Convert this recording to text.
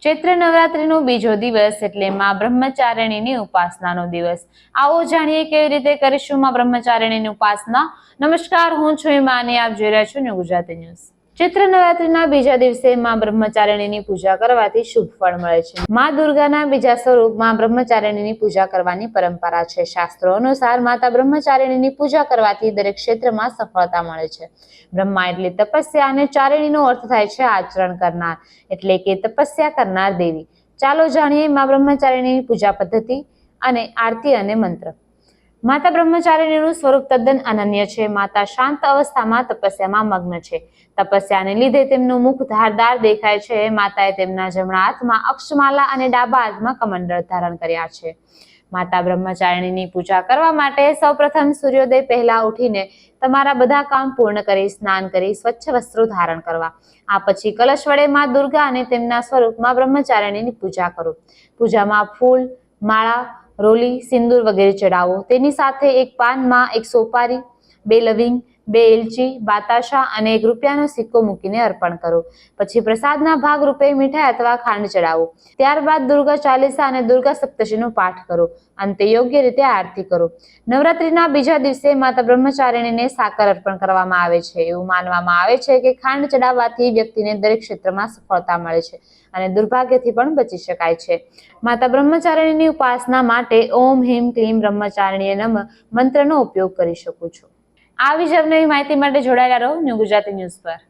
ચૈત્ર નવરાત્રીનો બીજો દિવસ એટલે માં બ્રહ્મચારિણીની ઉપાસનાનો દિવસ। આવો જાણીએ કેવી રીતે કરીશું માં બ્રહ્મચારિણીની ઉપાસના। નમસ્કાર, હું છું હિમાની, આપ જોઈ રહ્યા છો ન્યૂ ગુજરાતી ન્યૂઝ। ચૈત્ર નવરાત્રીના બીજા દિવસે માં બ્રહ્મચારિણીની પૂજા કરવાથી શુભ ફળ મળે છે। માં દુર્ગાના બીજા સ્વરૂપ માં બ્રહ્મચારિણીની પૂજા કરવાની પરંપરા છે। શાસ્ત્રો અનુસાર માતા બ્રહ્મચારિણીની પૂજા કરવાથી દરેક ક્ષેત્રમાં સફળતા મળે છે। બ્રહ્મા એટલે તપસ્યા અને ચારિણીનો અર્થ થાય છે આચરણ કરનાર, એટલે કે તપસ્યા કરનાર દેવી। ચાલો જાણીએ માં બ્રહ્મચારિણીની પૂજા પદ્ધતિ અને આરતી અને મંત્ર। માતા બ્રહ્મચારિણીનું સ્વરૂપ તદ્દન અનન્ય છે। માતા શાંત અવસ્થામાં તપસ્યામાં મગ્ન છે। તપસ્યાને લીધે તેમનું મુખ ધારદાર દેખાય છે। માતાએ તેમના જમણા હાથમાં અક્ષમાલા અને ડાબા હાથમાં કમંડળ ધારણ કર્યા છે। માતા બ્રહ્મચારિણીની પૂજા કરવા માટે સૌપ્રથમ સૂર્યોદય પહેલા ઉઠીને તમારા બધા કામ પૂર્ણ કરી સ્નાન કરી સ્વચ્છ વસ્ત્રો ધારણ કરવા। આ પછી કલશ વડે માં દુર્ગા અને તેમના સ્વરૂપમાં બ્રહ્મચારિણીની પૂજા કરો। પૂજામાં ફૂલ, માળા, રોલી, સિંદૂર વગેરે ચડાવો। તેની સાથે એક પાનમાં એક સોપારી, 2 લવિંગ, 2 એલચી, બાતાશા અને 1 રૂપિયાનો સિક્કો મૂકીને અર્પણ કરો। પછી પ્રસાદના ભાગ રૂપે મીઠાઈ અથવા ખાંડ ચડાવો। ત્યારબાદ દુર્ગા ચાલીસા અને દુર્ગા સપ્તશતીનો પાઠ કરો। અંતે યોગ્ય રીતે આરતી કરો। નવરાત્રીના બીજા દિવસે માતા બ્રહ્મચારિણીને સાકર અર્પણ કરવામાં આવે છે। એવું માનવામાં આવે છે કે ખાંડ ચડાવવાથી વ્યક્તિને દરેક ક્ષેત્રમાં સફળતા મળે છે અને દુર્ભાગ્યથી પણ બચી શકાય છે। માતા બ્રહ્મચારિણીની ઉપાસના માટે ઓમ હિમ ક્લીમ બ્રહ્મચારિણીએ નમઃ મંત્રનો ઉપયોગ કરી શકો છો। આવી જ અવનવી માહિતી માટે જોડાયેલા રહો ન્યૂ ગુજરાતી ન્યૂઝ પર।